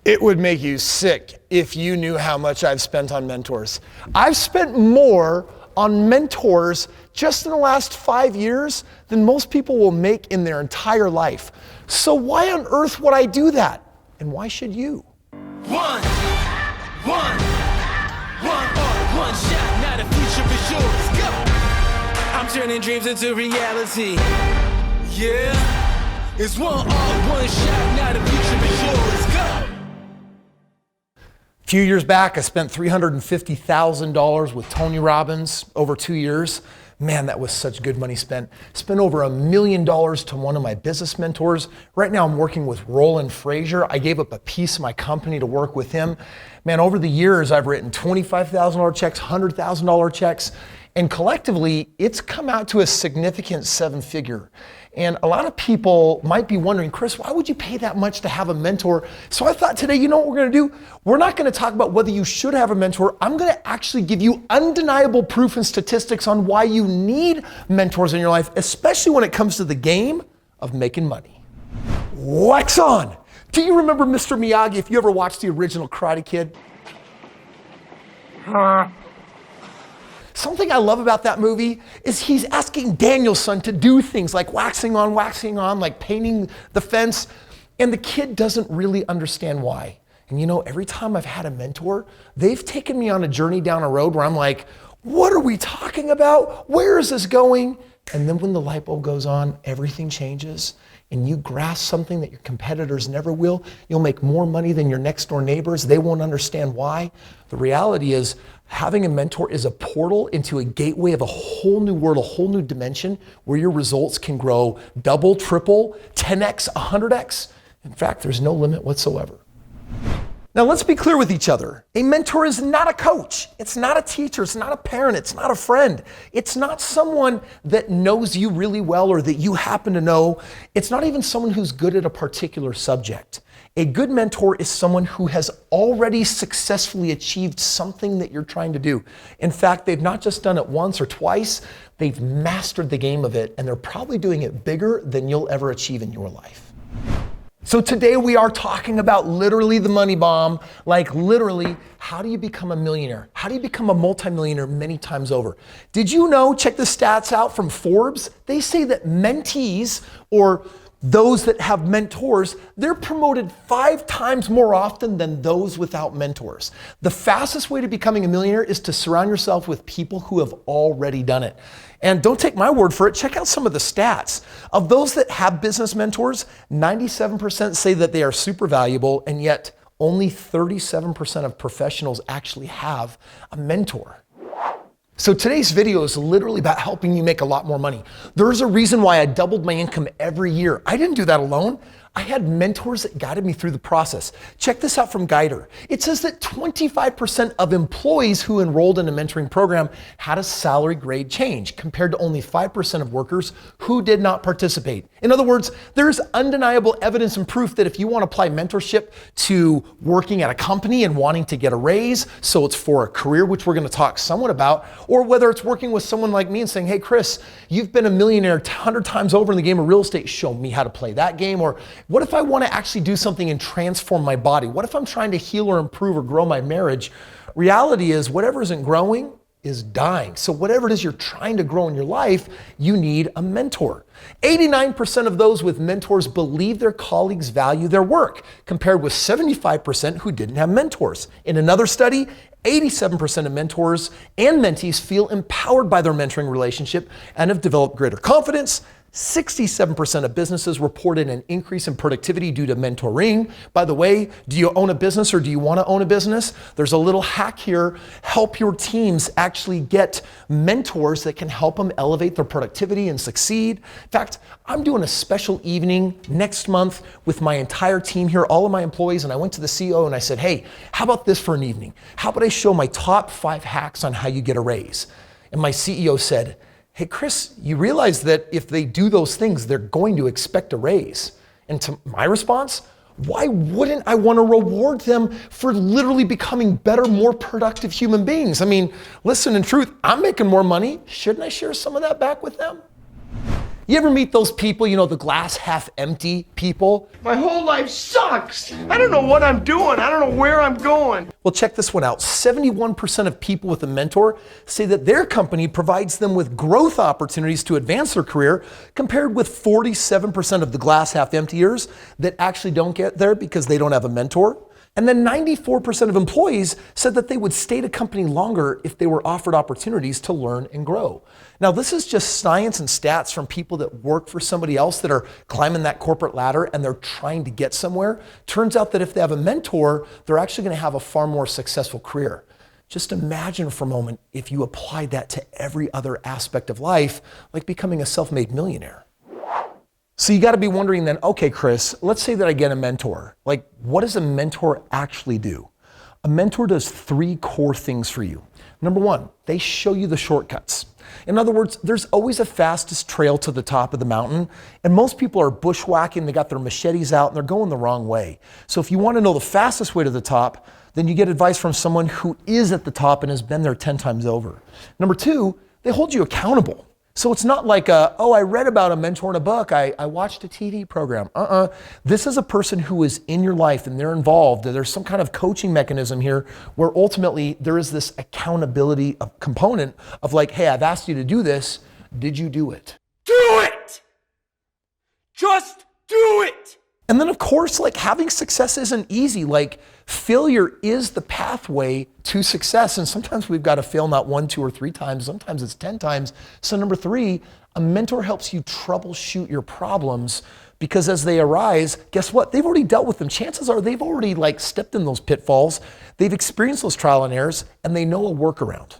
It would make you sick if you knew how much I've spent on mentors. I've spent more on mentors just in the last 5 years than most people will make in their entire life. So why on earth would I do that? And why should you? One shot, now the future is yours. Go! I'm turning dreams into reality. Yeah, it's one shot, now the future is yours. Go! A few years back, I spent $350,000 with Tony Robbins over 2 years. Man, that was such good money spent. Spent over $1 million to one of my business mentors. Right now I'm working with Roland Frazier. I gave up a piece of my company to work with him. Man, over the years, I've written $25,000 checks, $100,000 checks, and collectively, it's come out to a significant 7-figure. And a lot of people might be wondering, Kris, why would you pay that much to have a mentor? So I thought today, you know what we're gonna do? We're not gonna talk about whether you should have a mentor. I'm gonna actually give you undeniable proof and statistics on why you need mentors in your life, especially when it comes to the game of making money. Wax on! Do you remember Mr. Miyagi if you ever watched the original Karate Kid? Something I love about that movie is he's asking Daniel-san to do things like waxing on, like painting the fence, and the kid doesn't really understand why. And you know, every time I've had a mentor, they've taken me on a journey down a road where I'm like, what are we talking about? Where is this going? And then when the light bulb goes on, everything changes, and you grasp something that your competitors never will. You'll make more money than your next door neighbors. They won't understand why. The reality is, having a mentor is a portal into a gateway of a whole new world, a whole new dimension where your results can grow double, triple, 10x, 100x. In fact, there's no limit whatsoever. Now let's be clear with each other. A mentor is not a coach. It's not a teacher. It's not a parent. It's not a friend. It's not someone that knows you really well or that you happen to know. It's not even someone who's good at a particular subject. A good mentor is someone who has already successfully achieved something that you're trying to do. In fact, they've not just done it once or twice, they've mastered the game of it, and they're probably doing it bigger than you'll ever achieve in your life. So today we are talking about literally the money bomb, like literally, how do you become a millionaire? How do you become a multimillionaire many times over? Did you know, check the stats out from Forbes, they say that mentees, or those that have mentors, they're promoted 5 times more often than those without mentors. The fastest way to becoming a millionaire is to surround yourself with people who have already done it. And don't take my word for it, check out some of the stats. Of those that have business mentors, 97% say that they are super valuable, and yet only 37% of professionals actually have a mentor. So today's video is literally about helping you make a lot more money. There's a reason why I doubled my income every year. I didn't do that alone. I had mentors that guided me through the process. Check this out from Guider. It says that 25% of employees who enrolled in a mentoring program had a salary grade change compared to only 5% of workers who did not participate. In other words, there's undeniable evidence and proof that if you want to apply mentorship to working at a company and wanting to get a raise, so it's for a career, which we're going to talk somewhat about, or whether it's working with someone like me and saying, hey, Kris, you've been a millionaire 100 times over in the game of real estate. Show me how to play that game. Or what if I want to actually do something and transform my body? What if I'm trying to heal or improve or grow my marriage? Reality is whatever isn't growing is dying. So whatever it is you're trying to grow in your life, you need a mentor. 89% of those with mentors believe their colleagues value their work, compared with 75% who didn't have mentors. In another study, 87% of mentors and mentees feel empowered by their mentoring relationship and have developed greater confidence. 67% of businesses reported an increase in productivity due to mentoring. By the way, do you own a business or do you want to own a business? There's a little hack here. Help your teams actually get mentors that can help them elevate their productivity and succeed. In fact, I'm doing a special evening next month with my entire team here, all of my employees, and I went to the CEO and I said, hey, how about this for an evening? How about I show my top 5 hacks on how you get a raise? And my CEO said, hey, Kris, you realize that if they do those things, they're going to expect a raise. And to my response, why wouldn't I want to reward them for literally becoming better, more productive human beings? I mean, listen, in truth, I'm making more money. Shouldn't I share some of that back with them? You ever meet those people, the glass half empty people? My whole life sucks. I don't know what I'm doing. I don't know where I'm going. Well, check this one out. 71% of people with a mentor say that their company provides them with growth opportunities to advance their career, compared with 47% of the glass half emptiers that actually don't get there because they don't have a mentor. And then 94% of employees said that they would stay at a company longer if they were offered opportunities to learn and grow. Now, this is just science and stats from people that work for somebody else that are climbing that corporate ladder and they're trying to get somewhere. Turns out that if they have a mentor, they're actually going to have a far more successful career. Just imagine for a moment if you applied that to every other aspect of life, like becoming a self-made millionaire. So you got to be wondering then, okay, Kris, let's say that I get a mentor. Like, what does a mentor actually do? A mentor does 3 core things for you. Number 1, they show you the shortcuts. In other words, there's always a fastest trail to the top of the mountain, and most people are bushwhacking, they got their machetes out, and they're going the wrong way. So if you want to know the fastest way to the top, then you get advice from someone who is at the top and has been there 10 times over. Number 2, they hold you accountable. So it's not like, I read about a mentor in a book, I watched a TV program. This is a person who is in your life and they're involved. There's some kind of coaching mechanism here where ultimately there is this accountability component of like, hey, I've asked you to do this. Did you do it? Do it! Just do it! And then of course, like having success isn't easy. Like failure is the pathway to success. And sometimes we've got to fail not 1, 2, or 3 times. Sometimes it's 10 times. So number 3, a mentor helps you troubleshoot your problems because as they arise, guess what? They've already dealt with them. Chances are they've already like stepped in those pitfalls. They've experienced those trial and errors and they know a workaround.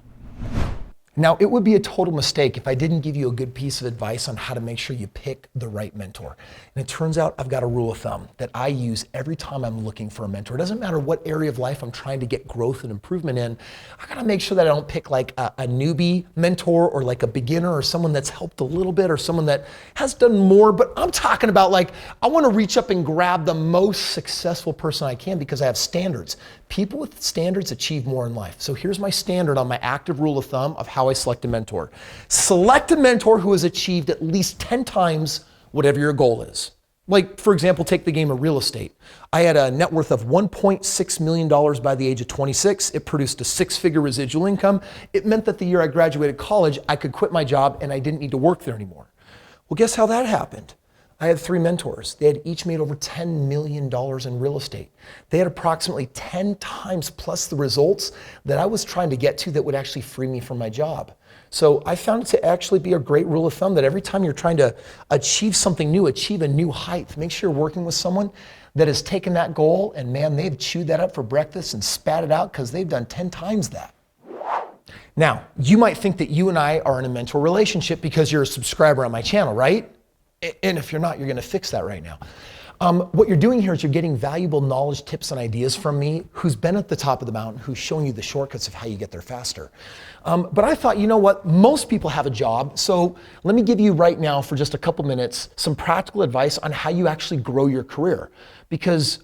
Now, it would be a total mistake if I didn't give you a good piece of advice on how to make sure you pick the right mentor. And it turns out I've got a rule of thumb that I use every time I'm looking for a mentor. It doesn't matter what area of life I'm trying to get growth and improvement in. I gotta make sure that I don't pick like a newbie mentor or like a beginner or someone that's helped a little bit or someone that has done more. But I'm talking about like, I wanna reach up and grab the most successful person I can because I have standards. People with standards achieve more in life. So here's my standard on my active rule of thumb of how I select a mentor. Select a mentor who has achieved at least 10 times whatever your goal is. Like, for example, take the game of real estate. I had a net worth of $1.6 million by the age of 26. It produced a 6-figure residual income. It meant that the year I graduated college, I could quit my job and I didn't need to work there anymore. Well, guess how that happened? I had 3 mentors. They had each made over $10 million in real estate. They had approximately 10 times plus the results that I was trying to get to that would actually free me from my job. So I found it to actually be a great rule of thumb that every time you're trying to achieve something new, achieve a new height, make sure you're working with someone that has taken that goal and man, they've chewed that up for breakfast and spat it out because they've done 10 times that. Now, you might think that you and I are in a mentor relationship because you're a subscriber on my channel, right? And if you're not, you're gonna fix that right now. What you're doing here is you're getting valuable knowledge, tips, and ideas from me who's been at the top of the mountain, who's showing you the shortcuts of how you get there faster. But I thought, you know what? Most people have a job. So let me give you right now for just a couple minutes some practical advice on how you actually grow your career. Because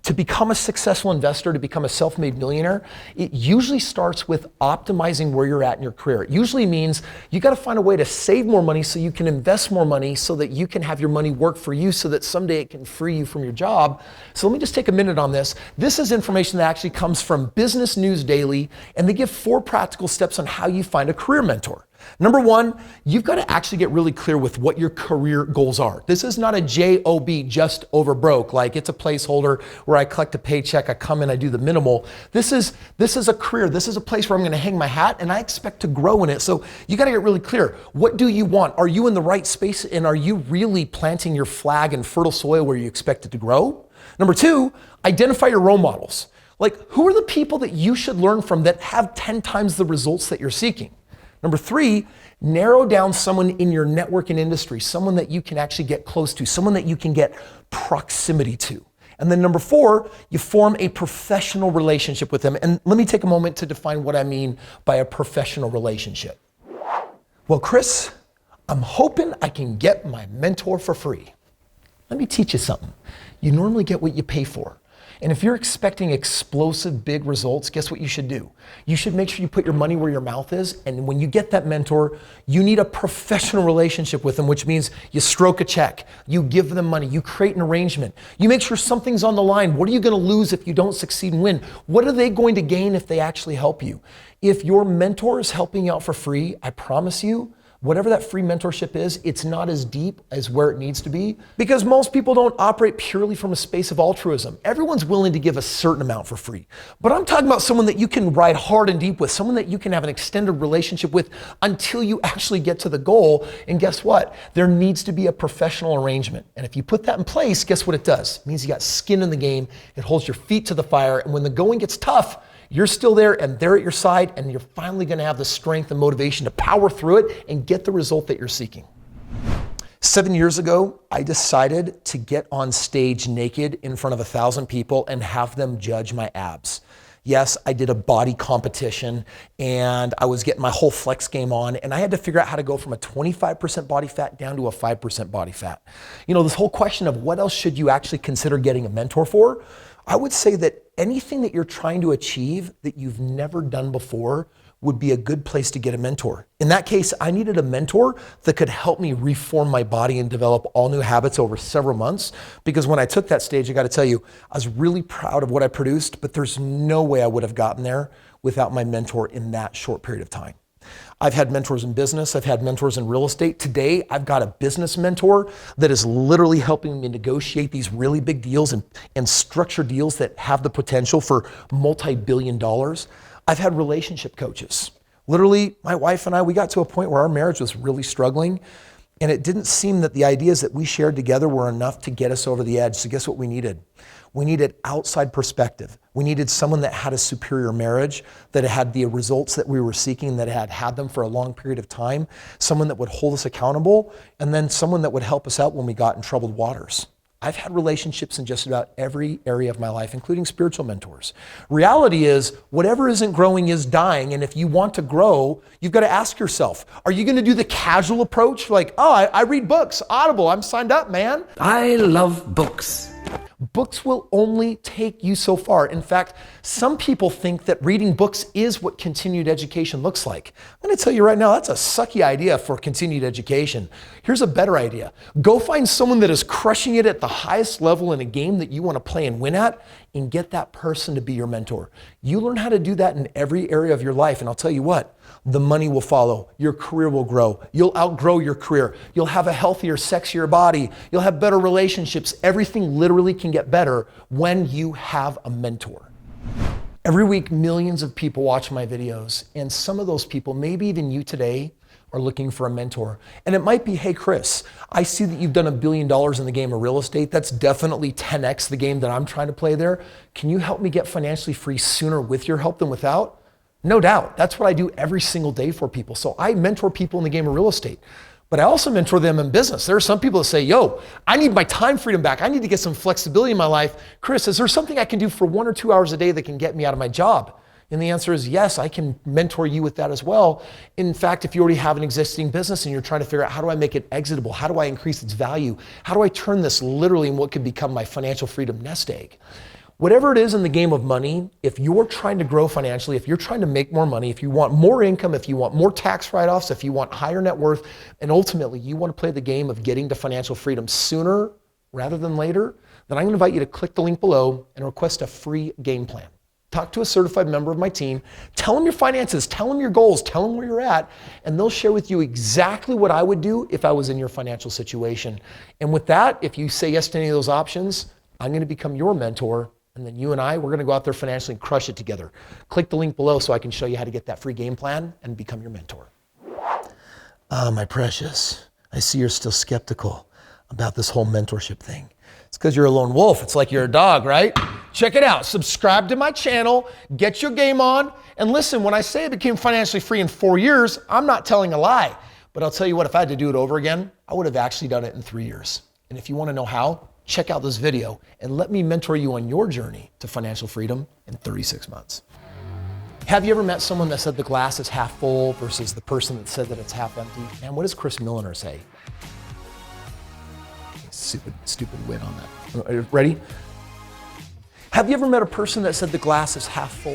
to become a successful investor, to become a self-made millionaire, it usually starts with optimizing where you're at in your career. It usually means you got to find a way to save more money so you can invest more money so that you can have your money work for you so that someday it can free you from your job. So let me just take a minute on this. This is information that actually comes from Business News Daily, and they give 4 practical steps on how you find a career mentor. Number 1, you've got to actually get really clear with what your career goals are. This is not a job, just over broke, like it's a placeholder where I collect a paycheck, I come in, I do the minimal. This is a career. This is a place where I'm going to hang my hat and I expect to grow in it. So you got to get really clear. What do you want? Are you in the right space and are you really planting your flag in fertile soil where you expect it to grow? Number 2, identify your role models. Like who are the people that you should learn from that have 10 times the results that you're seeking? Number 3, narrow down someone in your network and industry, someone that you can actually get close to, someone that you can get proximity to. And then number 4, you form a professional relationship with them. And let me take a moment to define what I mean by a professional relationship. Well, Kris, I'm hoping I can get my mentor for free. Let me teach you something. You normally get what you pay for. And if you're expecting explosive big results, guess what you should do? You should make sure you put your money where your mouth is. And when you get that mentor, you need a professional relationship with them, which means you stroke a check, you give them money, you create an arrangement, you make sure something's on the line. What are you going to lose if you don't succeed and win? What are they going to gain if they actually help you? If your mentor is helping you out for free, I promise you, whatever that free mentorship is, it's not as deep as where it needs to be, because most people don't operate purely from a space of altruism. Everyone's willing to give a certain amount for free. But I'm talking about someone that you can ride hard and deep with, someone that you can have an extended relationship with until you actually get to the goal. And guess what? There needs to be a professional arrangement. And if you put that in place, guess what it does? It means you got skin in the game. It holds your feet to the fire. And when the going gets tough, you're still there and they're at your side, and you're finally going to have the strength and motivation to power through it and get the result that you're seeking. 7 years ago, I decided to get on stage naked in front of 1,000 people and have them judge my abs. Yes, I did a body competition and I was getting my whole flex game on, and I had to figure out how to go from a 25% body fat down to a 5% body fat. You know, this whole question of what else should you actually consider getting a mentor for? I would say that anything that you're trying to achieve that you've never done before would be a good place to get a mentor. In that case, I needed a mentor that could help me reform my body and develop all new habits over several months. Because when I took that stage, I got to tell you, I was really proud of what I produced, but there's no way I would have gotten there without my mentor in that short period of time. I've had mentors in business. I've had mentors in real estate. Today, I've got a business mentor that is literally helping me negotiate these really big deals and structure deals that have the potential for multi-billion dollars. I've had relationship coaches. Literally, my wife and I, we got to a point where our marriage was really struggling, and it didn't seem that the ideas that we shared together were enough to get us over the edge. So guess what we needed? We needed outside perspective. We needed someone that had a superior marriage, that had the results that we were seeking, that had had them for a long period of time, someone that would hold us accountable, and then someone that would help us out when we got in troubled waters. I've had relationships in just about every area of my life, including spiritual mentors. Reality is, whatever isn't growing is dying, and if you want to grow, you've got to ask yourself, are you going to do the casual approach? Like, oh, I read books, Audible, I'm signed up, man. I love books. Books will only take you so far. In fact, some people think that reading books is what continued education looks like. I'm going to tell you right now, that's a sucky idea for continued education. Here's a better idea. Go find someone that is crushing it at the highest level in a game that you want to play and win at, and get that person to be your mentor. You learn how to do that in every area of your life, and I'll tell you what, the money will follow. Your career will grow. You'll outgrow your career. You'll have a healthier, sexier body. You'll have better relationships. Everything literally can get better when you have a mentor. Every week, millions of people watch my videos, and some of those people, maybe even you today, are looking for a mentor. And it might be, hey, Kris, I see that you've done $1 billion in the game of real estate. That's definitely 10x the game that I'm trying to play there. Can you help me get financially free sooner with your help than without? No doubt. That's what I do every single day for people. So I mentor people in the game of real estate, but I also mentor them in business. There are some people that say, yo, I need my time freedom back. I need to get some flexibility in my life. Kris, is there something I can do for 1 or 2 hours a day that can get me out of my job? And the answer is yes, I can mentor you with that as well. In fact, if you already have an existing business and you're trying to figure out how do I make it exitable? How do I increase its value? How do I turn this literally in what could become my financial freedom nest egg? Whatever it is in the game of money, if you're trying to grow financially, if you're trying to make more money, if you want more income, if you want more tax write-offs, if you want higher net worth, and ultimately you want to play the game of getting to financial freedom sooner rather than later, then I'm going to invite you to click the link below and request a free game plan. Talk to a certified member of my team, tell them your finances, tell them your goals, tell them where you're at, and they'll share with you exactly what I would do if I was in your financial situation. And with that, if you say yes to any of those options, I'm going to become your mentor. And then you and I, we're going to go out there financially and crush it together. Click the link below so I can show you how to get that free game plan and become your mentor. My precious, I see you're still skeptical about this whole mentorship thing. It's because you're a lone wolf. It's like you're a dog, right? Check it out. Subscribe to my channel, get your game on, and listen, when I say I became financially free in 4 years, I'm not telling a lie. But I'll tell you what, if I had to do it over again, I would have actually done it in 3 years. And if you want to know how, check out this video and let me mentor you on your journey to financial freedom in 36 months. Have you ever met someone that said the glass is half full versus the person that said that it's half empty? And what does Chris Milliner say? Stupid win on that. Are you ready? Have you ever met a person that said the glass is half full?